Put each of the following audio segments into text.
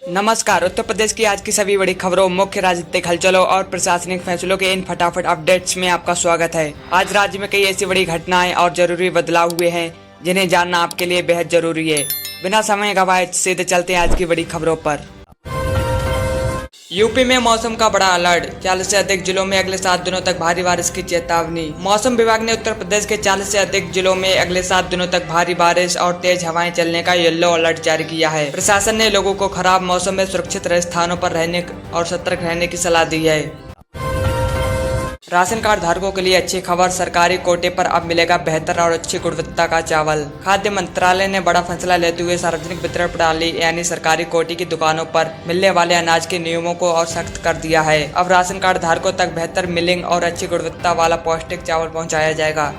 नमस्कार। उत्तर प्रदेश की आज की सभी बड़ी खबरों, मुख्य राजनीतिक हलचलों और प्रशासनिक फैसलों के इन फटाफट अपडेट्स में आपका स्वागत है। आज राज्य में कई ऐसी बड़ी घटनाएं और जरूरी बदलाव हुए हैं जिन्हें जानना आपके लिए बेहद जरूरी है। बिना समय गवाए सीधे चलते हैं आज की बड़ी खबरों पर। यूपी में मौसम का बड़ा अलर्ट, 40 से अधिक जिलों में अगले 7 दिनों तक भारी बारिश की चेतावनी। मौसम विभाग ने उत्तर प्रदेश के 40 से अधिक जिलों में अगले 7 दिनों तक भारी बारिश और तेज हवाएं चलने का येलो अलर्ट जारी किया है। प्रशासन ने लोगों को खराब मौसम में सुरक्षित स्थानों पर रहने और सतर्क रहने की सलाह दी है। राशन कार्ड धारकों के लिए अच्छी खबर, सरकारी कोटे पर अब मिलेगा बेहतर और अच्छी गुणवत्ता का चावल। खाद्य मंत्रालय ने बड़ा फैसला लेते हुए सार्वजनिक वितरण प्रणाली यानी सरकारी कोटे की दुकानों पर मिलने वाले अनाज के नियमों को और सख्त कर दिया है। अब राशन कार्ड धारकों तक बेहतर मिलिंग और अच्छी गुणवत्ता वाला पौष्टिक चावल पहुंचाया जाएगा।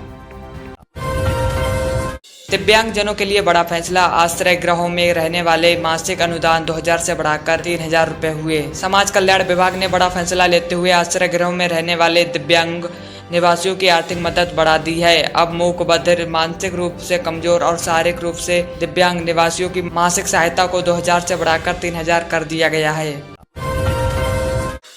दिव्यांग जनों के लिए बड़ा फैसला, आश्रय गृहों में रहने वाले मासिक अनुदान 2000 से बढ़ाकर 3000 रुपए हुए। समाज कल्याण विभाग ने बड़ा फैसला लेते हुए आश्रय गृहों में रहने वाले दिव्यांग निवासियों की आर्थिक मदद बढ़ा दी है। अब मूक बधिर, मानसिक रूप से कमजोर और शारीरिक रूप से दिव्यांग निवासियों की मासिक सहायता को 2000 से बढ़ाकर 3000 कर दिया गया है।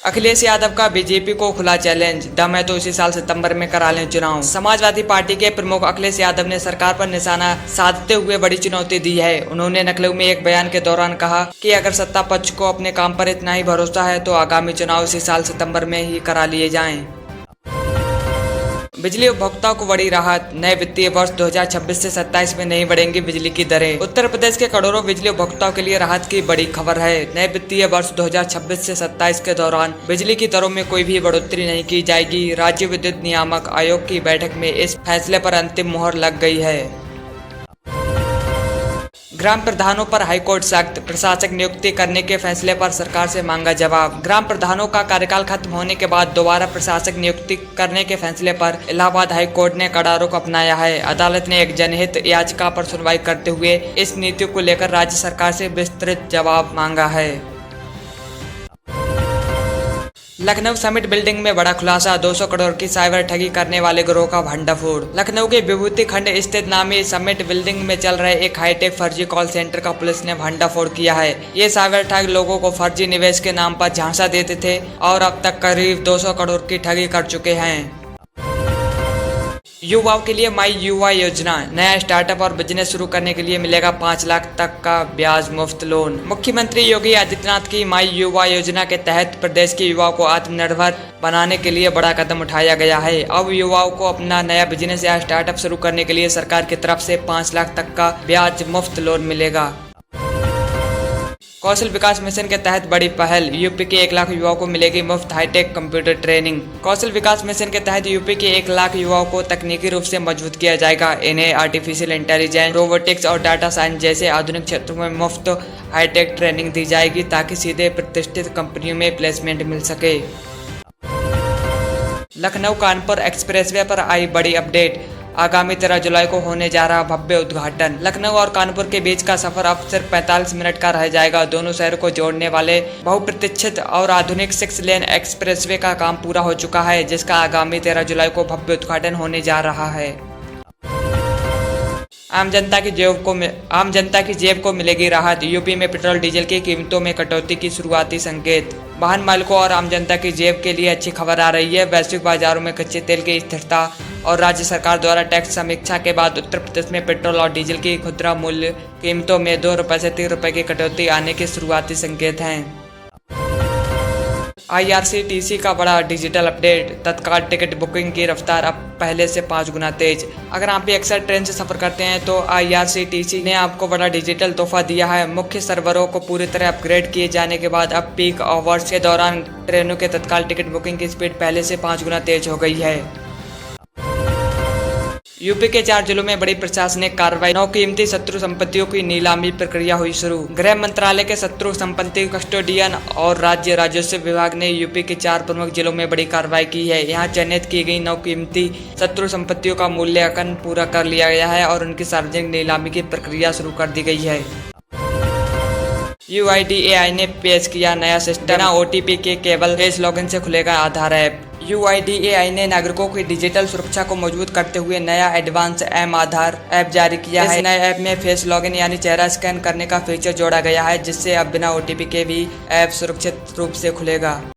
अखिलेश यादव का बीजेपी को खुला चैलेंज, दम है तो इसी साल सितंबर में करा लें चुनाव। समाजवादी पार्टी के प्रमुख अखिलेश यादव ने सरकार पर निशाना साधते हुए बड़ी चुनौती दी है। उन्होंने लखनऊ में एक बयान के दौरान कहा कि अगर सत्ता पक्ष को अपने काम पर इतना ही भरोसा है तो आगामी चुनाव इसी साल सितंबर में ही करा लिए जाएं। बिजली उपभोक्ताओं को बड़ी राहत, नए वित्तीय वर्ष 2026 से 27 में नहीं बढ़ेंगी बिजली की दरें। उत्तर प्रदेश के करोड़ों बिजली उपभोक्ताओं के लिए राहत की बड़ी खबर है। नए वित्तीय वर्ष 2026 से 27 के दौरान बिजली की दरों में कोई भी बढ़ोतरी नहीं की जाएगी। राज्य विद्युत नियामक आयोग की बैठक में इस फैसले पर अंतिम मुहर लग गई है। ग्राम प्रधानों पर हाईकोर्ट सख्त, प्रशासक नियुक्ति करने के फैसले पर सरकार से मांगा जवाब। ग्राम प्रधानों का कार्यकाल खत्म होने के बाद दोबारा प्रशासक नियुक्ति करने के फैसले पर इलाहाबाद हाईकोर्ट ने कड़ा रुख अपनाया है। अदालत ने एक जनहित याचिका पर सुनवाई करते हुए इस नीति को लेकर राज्य सरकार से विस्तृत जवाब मांगा है। लखनऊ समिट बिल्डिंग में बड़ा खुलासा, 200 करोड़ की साइबर ठगी करने वाले गिरोह का भंडाफोड़। लखनऊ के विभूति खंड स्थित नामी समिट बिल्डिंग में चल रहे एक हाईटेक फर्जी कॉल सेंटर का पुलिस ने भंडाफोड़ किया है। ये साइबर ठग लोगों को फर्जी निवेश के नाम पर झांसा देते थे और अब तक करीब 200 करोड़ की ठगी कर चुके हैं। युवाओं के लिए माई युवा योजना, नया स्टार्टअप और बिजनेस शुरू करने के लिए मिलेगा 5 लाख तक का ब्याज मुफ्त लोन। मुख्यमंत्री योगी आदित्यनाथ की माई युवा योजना के तहत प्रदेश के युवाओं को आत्मनिर्भर बनाने के लिए बड़ा कदम उठाया गया है। अब युवाओं को अपना नया बिजनेस या स्टार्टअप शुरू करने के लिए सरकार की तरफ से 5 लाख तक का ब्याज मुफ्त लोन मिलेगा। कौशल विकास मिशन के तहत बड़ी पहल, यूपी के 1 लाख युवाओं को मिलेगी मुफ्त हाईटेक कंप्यूटर ट्रेनिंग। कौशल विकास मिशन के तहत यूपी के 1 लाख युवाओं को तकनीकी रूप से मजबूत किया जाएगा। इन्हें आर्टिफिशियल इंटेलिजेंस, रोबोटिक्स और डाटा साइंस जैसे आधुनिक क्षेत्रों में मुफ्त हाईटेक ट्रेनिंग दी जाएगी ताकि सीधे प्रतिष्ठित कंपनियों में प्लेसमेंट मिल सके। लखनऊ कानपुर एक्सप्रेसवे पर आई बड़ी अपडेट, आगामी 13 जुलाई को होने जा रहा भव्य उद्घाटन। लखनऊ और कानपुर के बीच का सफर अब सिर्फ 45 मिनट का रह जाएगा। दोनों शहरों को जोड़ने वाले बहुप्रतीक्षित और आधुनिक 6 लेन एक्सप्रेसवे का काम पूरा हो चुका है, जिसका आगामी 13 जुलाई को भव्य उद्घाटन होने जा रहा है। आम जनता की जेब को मिलेगी राहत, यूपी में पेट्रोल डीजल की कीमतों में कटौती की शुरुआती संकेत। वाहन मालिकों और आम जनता की जेब के लिए अच्छी खबर आ रही है। वैश्विक बाजारों में कच्चे तेल की स्थिरता और राज्य सरकार द्वारा टैक्स समीक्षा के बाद उत्तर प्रदेश में पेट्रोल और डीजल की खुदरा मूल्य कीमतों में 2 रुपए से 3 रुपए की कटौती आने के शुरुआती संकेत हैं। IRCTC का बड़ा डिजिटल अपडेट, तत्काल टिकट बुकिंग की रफ्तार अब पहले से 5 गुना तेज। अगर आप भी अक्सर ट्रेन से सफर करते हैं तो IRCTC ने आपको बड़ा डिजिटल तोहफा दिया है। मुख्य सर्वरों को पूरी तरह अपग्रेड किए जाने के बाद अब पीक आवर्स के दौरान ट्रेनों के तत्काल टिकट बुकिंग की स्पीड पहले से 5 गुना तेज हो गई है। यूपी के 4 जिलों में बड़ी प्रशासनिक कार्रवाई, 9 कीमती शत्रु संपत्तियों की नीलामी प्रक्रिया हुई शुरू। गृह मंत्रालय के शत्रु संपत्ति कस्टोडियन और राज्य राजस्व विभाग ने यूपी के 4 प्रमुख जिलों में बड़ी कार्रवाई की है। यहाँ चिन्हित की गई 9 कीमती शत्रु संपत्तियों का मूल्यांकन पूरा कर लिया गया है और उनकी सार्वजनिक नीलामी की प्रक्रिया शुरू कर दी गई है। UIDAI ने पेश किया नया सिस्टम, बिना OTP के केवल फेस लॉगिन से खुलेगा आधार ऐप। UIDAI ने नागरिकों की डिजिटल सुरक्षा को मजबूत करते हुए नया एडवांस एम आधार ऐप जारी किया है। इस नए ऐप में फेस लॉगिन यानी चेहरा स्कैन करने का फीचर जोड़ा गया है, जिससे अब बिना OTP के भी ऐप सुरक्षित रूप से खुलेगा।